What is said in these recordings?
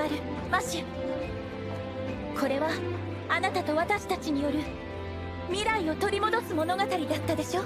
るマシュ。これはあなたと私たちによる未来を取り戻す物語だったでしょ。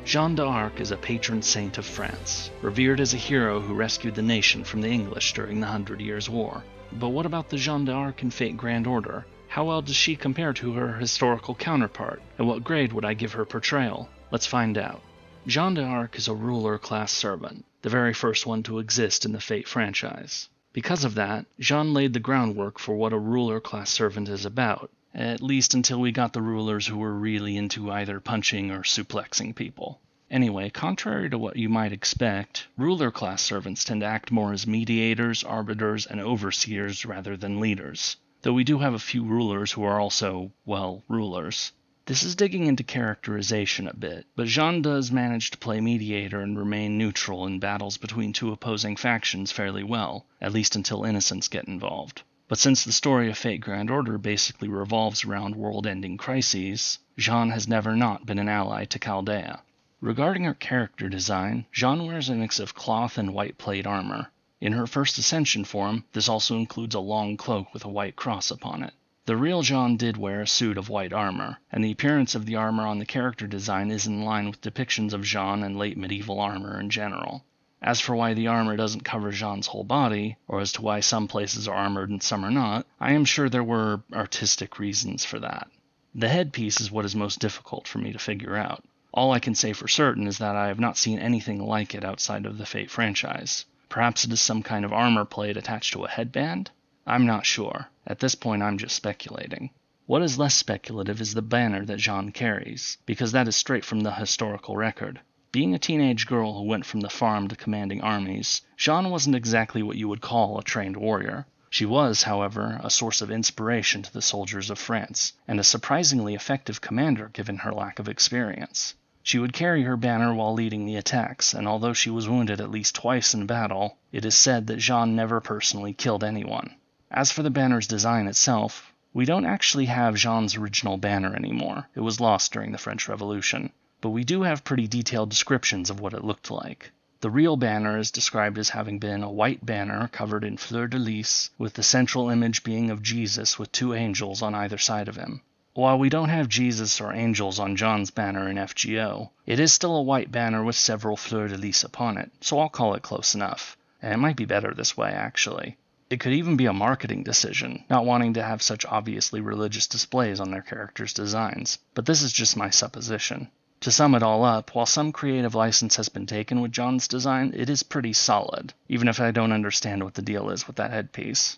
Jeanne d'Arc is a patron saint of France, revered as a hero who rescued the nation from the English during the 100 Years' War. But what about the Jeanne d'Arc in Fate Grand Order? How well does she compare to her historical counterpart, and what grade would I give her portrayal? Let's find out. Jeanne d'Arc is a ruler-class servant, the very first one to exist in the Fate franchise. Because of that, Jeanne laid the groundwork for what a ruler-class servant is about, at least until we got the rulers who were really into either punching or suplexing people. Anyway, contrary to what you might expect, ruler-class servants tend to act more as mediators, arbiters, and overseers rather than leaders, though we do have a few rulers who are also, well, rulers. This is digging into characterization a bit, but Jeanne does manage to play mediator and remain neutral in battles between two opposing factions fairly well, at least until innocents get involved. But since the story of Fate Grand Order basically revolves around world-ending crises, Jeanne has never not been an ally to Chaldea. Regarding her character design, Jeanne wears a mix of cloth and white plate armor. In her first Ascension form, this also includes a long cloak with a white cross upon it. The real Jeanne did wear a suit of white armor, and the appearance of the armor on the character design is in line with depictions of Jeanne and late medieval armor in general. As for why the armor doesn't cover Jeanne's whole body, or as to why some places are armored and some are not, I am sure there were artistic reasons for that. The headpiece is what is most difficult for me to figure out. All I can say for certain is that I have not seen anything like it outside of the Fate franchise. Perhaps it is some kind of armor plate attached to a headband? I'm not sure. At this point I'm just speculating. What is less speculative is the banner that Jeanne carries, because that is straight from the historical record. Being a teenage girl who went from the farm to commanding armies, Jeanne wasn't exactly what you would call a trained warrior. She was, however, a source of inspiration to the soldiers of France, and a surprisingly effective commander given her lack of experience. She would carry her banner while leading the attacks, and although she was wounded at least twice in battle, it is said that Jeanne never personally killed anyone. As for the banner's design itself, we don't actually have Jeanne's original banner anymore. It was lost during the French Revolution. But we do have pretty detailed descriptions of what it looked like. The real banner is described as having been a white banner covered in fleur-de-lis, with the central image being of Jesus with two angels on either side of him. While we don't have Jesus or angels on Jeanne's banner in FGO, it is still a white banner with several fleur-de-lis upon it, so I'll call it close enough. And it might be better this way, actually. It could even be a marketing decision, not wanting to have such obviously religious displays on their characters' designs, but this is just my supposition. To sum it all up, while some creative license has been taken with Jeanne's design, it is pretty solid, even if I don't understand what the deal is with that headpiece.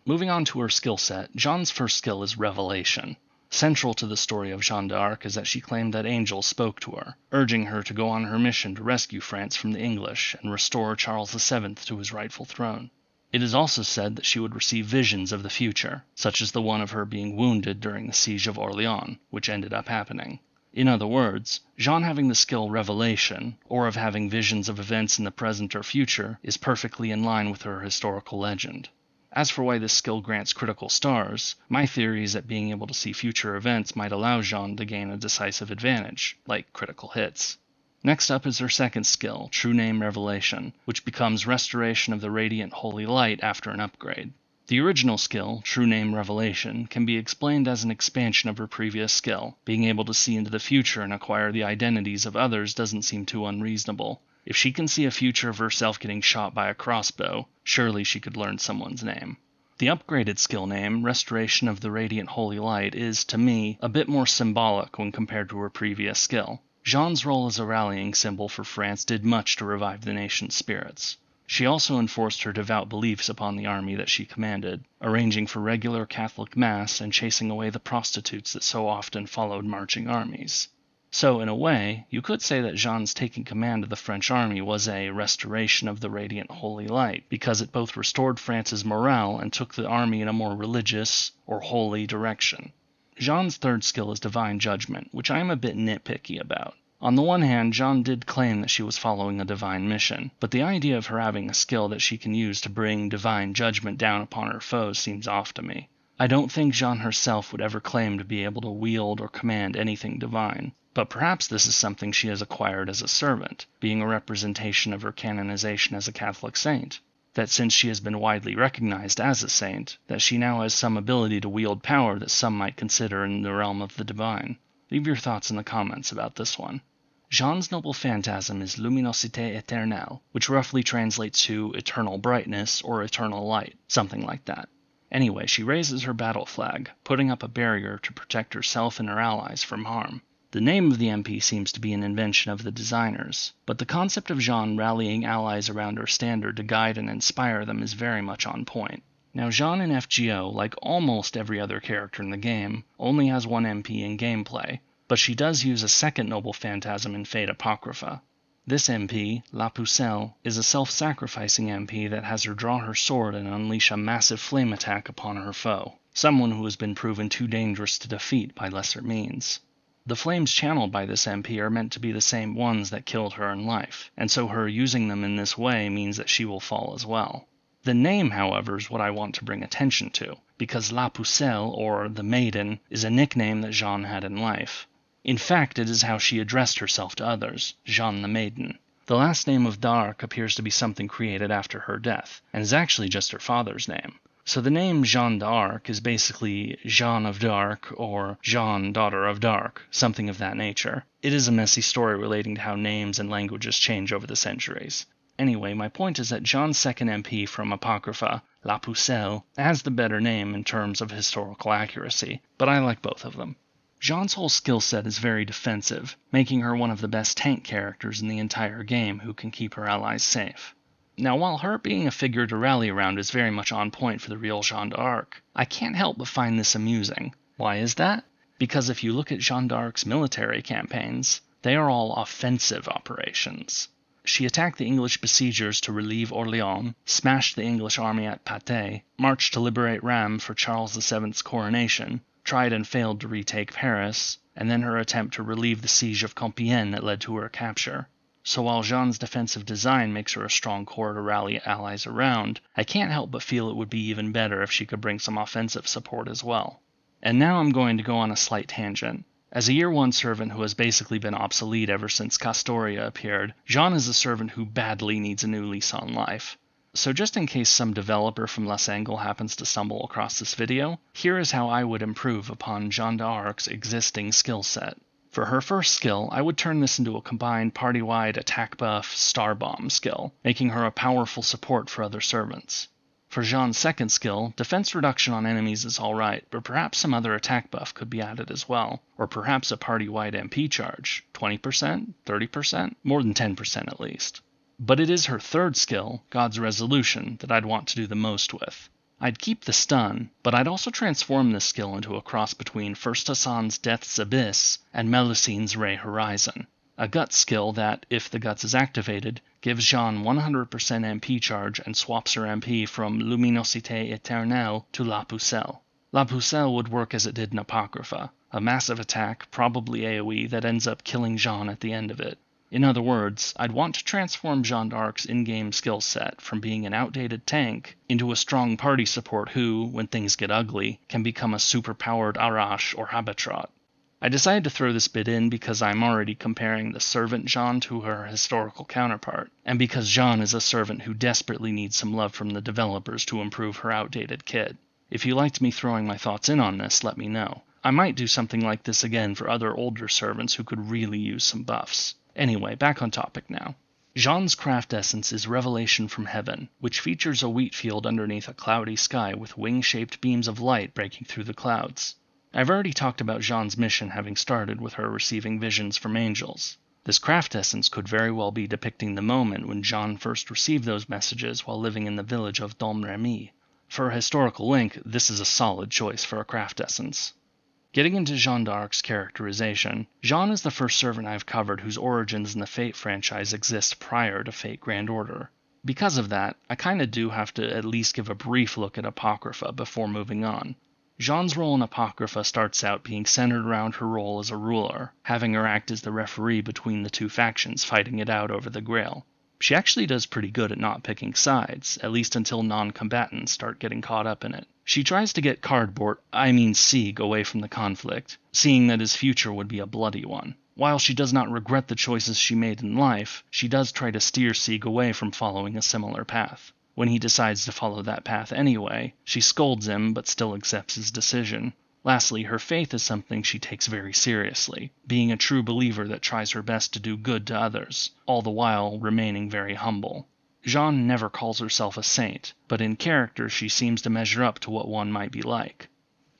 Moving on to her skill set, Jeanne's first skill is Revelation. Central to the story of Jeanne d'Arc is that she claimed that angels spoke to her, urging her to go on her mission to rescue France from the English and restore Charles VII to his rightful throne. It is also said that she would receive visions of the future, such as the one of her being wounded during the siege of Orleans, which ended up happening. In other words, Jeanne having the skill Revelation, or of having visions of events in the present or future, is perfectly in line with her historical legend. As for why this skill grants critical stars, my theory is that being able to see future events might allow Jeanne to gain a decisive advantage, like critical hits. Next up is her second skill, True Name Revelation, which becomes Restoration of the Radiant Holy Light after an upgrade. The original skill, True Name Revelation, can be explained as an expansion of her previous skill. Being able to see into the future and acquire the identities of others doesn't seem too unreasonable. If she can see a future of herself getting shot by a crossbow, surely she could learn someone's name. The upgraded skill name, Restoration of the Radiant Holy Light, is, to me, a bit more symbolic when compared to her previous skill. Jeanne's role as a rallying symbol for France did much to revive the nation's spirits. She also enforced her devout beliefs upon the army that she commanded, arranging for regular Catholic Mass and chasing away the prostitutes that so often followed marching armies. So, in a way, you could say that Jeanne's taking command of the French army was a restoration of the Radiant Holy Light, because it both restored France's morale and took the army in a more religious, or holy, direction. Jeanne's third skill is Divine Judgment, which I am a bit nitpicky about. On the one hand, Jeanne did claim that she was following a divine mission, but the idea of her having a skill that she can use to bring divine judgment down upon her foes seems off to me. I don't think Jeanne herself would ever claim to be able to wield or command anything divine, but perhaps this is something she has acquired as a servant, being a representation of her canonization as a Catholic saint. that since she has been widely recognized as a saint, that she now has some ability to wield power that some might consider in the realm of the divine. Leave your thoughts in the comments about this one. Jeanne's noble phantasm is luminosité éternelle, which roughly translates to eternal brightness or eternal light, something like that. Anyway, she raises her battle flag, putting up a barrier to protect herself and her allies from harm. The name of the MP seems to be an invention of the designers, but the concept of Jeanne rallying allies around her standard to guide and inspire them is very much on point. Now, Jeanne in FGO, like almost every other character in the game, only has one MP in gameplay, but she does use a second noble phantasm in Fate Apocrypha. This MP, La Pucelle, is a self-sacrificing MP that has her draw her sword and unleash a massive flame attack upon her foe, someone who has been proven too dangerous to defeat by lesser means. The flames channeled by this MP are meant to be the same ones that killed her in life, and so her using them in this way means that she will fall as well. The name, however, is what I want to bring attention to, because La Pucelle, or the Maiden, is a nickname that Jeanne had in life. In fact, it is how she addressed herself to others, Jeanne the Maiden. The last name of d'Arc appears to be something created after her death, and is actually just her father's name. So the name Jeanne d'Arc is basically Jeanne of Dark or Jeanne, daughter of Dark, something of that nature. It is a messy story relating to how names and languages change over the centuries. Anyway, my point is that Jeanne's second MP from Apocrypha, La Pucelle, has the better name in terms of historical accuracy, but I like both of them. Jeanne's whole skill set is very defensive, making her one of the best tank characters in the entire game who can keep her allies safe. Now, while her being a figure to rally around is very much on point for the real Jeanne d'Arc, I can't help but find this amusing. Why is that? Because if you look at Jeanne d'Arc's military campaigns, they are all offensive operations. She attacked the English besiegers to relieve Orléans, smashed the English army at Patay, marched to liberate Rheims for Charles VII's coronation, tried and failed to retake Paris, and then her attempt to relieve the siege of Compiègne that led to her capture. So while Jeanne's defensive design makes her a strong core to rally allies around, I can't help but feel it would be even better if she could bring some offensive support as well. And now I'm going to go on a slight tangent. As a Year 1 servant who has basically been obsolete ever since Castoria appeared, Jeanne is a servant who badly needs a new lease on life. So just in case some developer from Les Angles happens to stumble across this video, here is how I would improve upon Jeanne d'Arc's existing skill set. For her first skill, I would turn this into a combined party-wide attack buff star bomb skill, making her a powerful support for other servants. For Jeanne's second skill, defense reduction on enemies is alright, but perhaps some other attack buff could be added as well, or perhaps a party-wide MP charge, 20%, 30%, more than 10% at least. But it is her third skill, God's Resolution, that I'd want to do the most with. I'd keep the stun, but I'd also transform this skill into a cross between First Hassan's Death's Abyss and Melusine's Ray Horizon, a Guts skill that, if the Guts is activated, gives Jeanne 100% MP charge and swaps her MP from Luminosité Éternelle to La Pucelle. La Pucelle would work as it did in Apocrypha, a massive attack, probably AoE, that ends up killing Jeanne at the end of it. In other words, I'd want to transform Jeanne d'Arc's in-game skill set from being an outdated tank into a strong party support who, when things get ugly, can become a super-powered Arash or Habatrot. I decided to throw this bit in because I'm already comparing the servant Jeanne to her historical counterpart, and because Jeanne is a servant who desperately needs some love from the developers to improve her outdated kit. If you liked me throwing my thoughts in on this, let me know. I might do something like this again for other older servants who could really use some buffs. Anyway, back on topic now. Jeanne's craft essence is Revelation from Heaven, which features a wheat field underneath a cloudy sky with wing-shaped beams of light breaking through the clouds. I've already talked about Jeanne's mission having started with her receiving visions from angels. This craft essence could very well be depicting the moment when Jeanne first received those messages while living in the village of Domremy. For a historical link, this is a solid choice for a craft essence. Getting into Jeanne d'Arc's characterization, Jeanne is the first servant I've covered whose origins in the Fate franchise exist prior to Fate Grand Order. Because of that, I kinda do have to at least give a brief look at Apocrypha before moving on. Jeanne's role in Apocrypha starts out being centered around her role as a ruler, having her act as the referee between the two factions fighting it out over the Grail. She actually does pretty good at not picking sides, at least until non-combatants start getting caught up in it. She tries to get Sieg away from the conflict, seeing that his future would be a bloody one. While she does not regret the choices she made in life, she does try to steer Sieg away from following a similar path. When he decides to follow that path anyway, she scolds him but still accepts his decision. Lastly, her faith is something she takes very seriously, being a true believer that tries her best to do good to others, all the while remaining very humble. Jeanne never calls herself a saint, but in character she seems to measure up to what one might be like.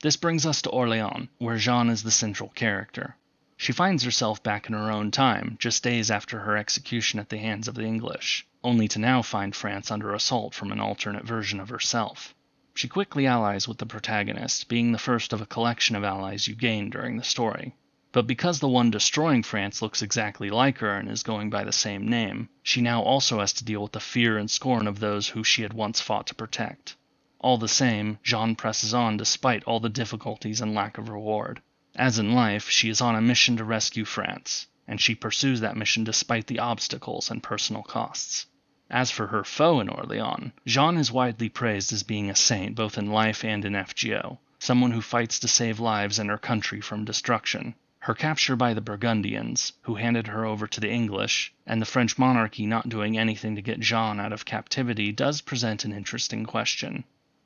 This brings us to Orléans, where Jeanne is the central character. She finds herself back in her own time, just days after her execution at the hands of the English, only to now find France under assault from an alternate version of herself. She quickly allies with the protagonist, being the first of a collection of allies you gain during the story. But because the one destroying France looks exactly like her and is going by the same name, she now also has to deal with the fear and scorn of those who she had once fought to protect. All the same, Jeanne presses on despite all the difficulties and lack of reward. As in life, she is on a mission to rescue France, and she pursues that mission despite the obstacles and personal costs. As for her foe in Orléans, Jeanne is widely praised as being a saint both in life and in FGO, someone who fights to save lives and her country from destruction. Her capture by the Burgundians, who handed her over to the English, and the French monarchy not doing anything to get Jeanne out of captivity does present an interesting question.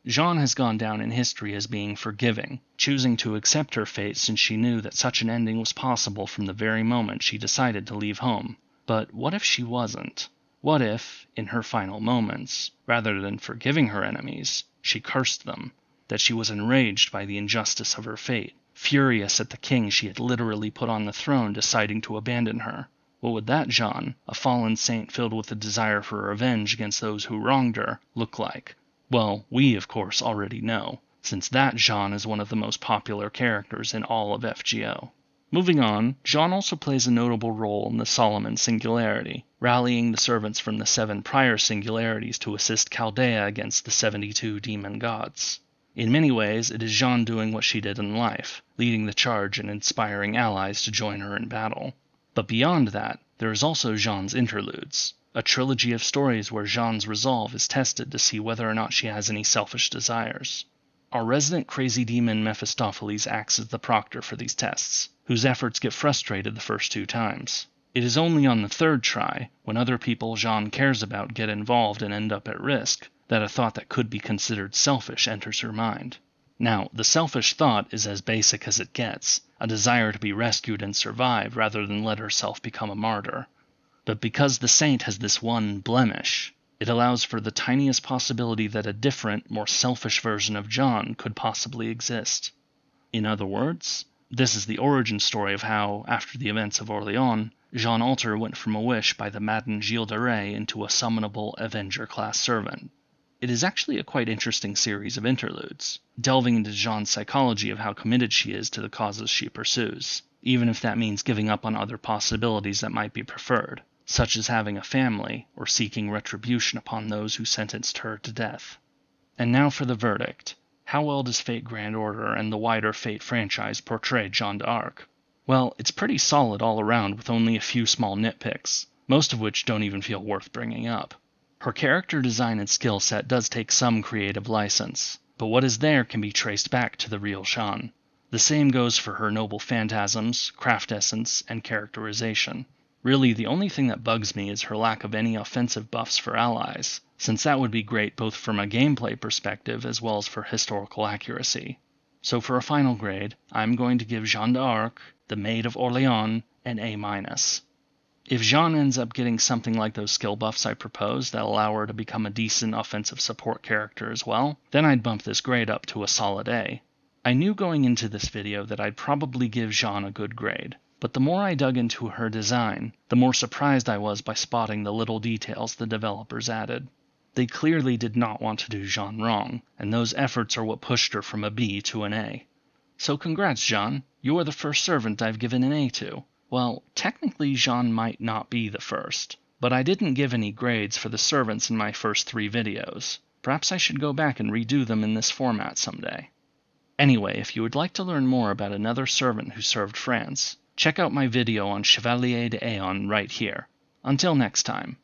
Jeanne has gone down in history as being forgiving, choosing to accept her fate since she knew that such an ending was possible from the very moment she decided to leave home. But what if she wasn't? What if, in her final moments, rather than forgiving her enemies, she cursed them, that she was enraged by the injustice of her fate, furious at the king she had literally put on the throne deciding to abandon her? What would that Jeanne, a fallen saint filled with a desire for revenge against those who wronged her, look like? Well, we of course already know, since that Jeanne is one of the most popular characters in all of FGO. Moving on, Jeanne also plays a notable role in the Solomon Singularity, rallying the servants from the 7 prior singularities to assist Chaldea against the 72 demon gods. In many ways, it is Jeanne doing what she did in life, leading the charge and inspiring allies to join her in battle. But beyond that, there is also Jeanne's interludes, a trilogy of stories where Jeanne's resolve is tested to see whether or not she has any selfish desires. Our resident crazy demon Mephistopheles acts as the proctor for these tests, whose efforts get frustrated the first 2 times. It is only on the 3rd try, when other people Jeanne cares about get involved and end up at risk, that a thought that could be considered selfish enters her mind. Now, the selfish thought is as basic as it gets, a desire to be rescued and survive rather than let herself become a martyr. But because the saint has this one blemish, it allows for the tiniest possibility that a different, more selfish version of Jeanne could possibly exist. In other words, this is the origin story of how, after the events of Orléans, Jeanne Alter went from a wish by the maddened Gilles de Rais into a summonable Avenger-class servant. It is actually a quite interesting series of interludes, delving into Jeanne's psychology of how committed she is to the causes she pursues, even if that means giving up on other possibilities that might be preferred, such as having a family or seeking retribution upon those who sentenced her to death. And now for the verdict. How well does Fate Grand Order and the wider Fate franchise portray Jeanne d'Arc? Well, it's pretty solid all around with only a few small nitpicks, most of which don't even feel worth bringing up. Her character design and skill set does take some creative license, but what is there can be traced back to the real Jeanne. The same goes for her noble phantasms, craft essence, and characterization. Really, the only thing that bugs me is her lack of any offensive buffs for allies, since that would be great both from a gameplay perspective as well as for historical accuracy. So for a final grade, I'm going to give Jeanne d'Arc, the Maid of Orléans, an A-. If Jeanne ends up getting something like those skill buffs I proposed that allow her to become a decent offensive support character as well, then I'd bump this grade up to a solid A. I knew going into this video that I'd probably give Jeanne a good grade, but the more I dug into her design, the more surprised I was by spotting the little details the developers added. They clearly did not want to do Jeanne wrong, and those efforts are what pushed her from a B to an A. So congrats, Jeanne, you are the first servant I've given an A to. Well, technically Jeanne might not be the first, but I didn't give any grades for the servants in my first 3 videos. Perhaps I should go back and redo them in this format someday. Anyway, if you would like to learn more about another servant who served France, check out my video on Chevalier d'Aeon right here. Until next time.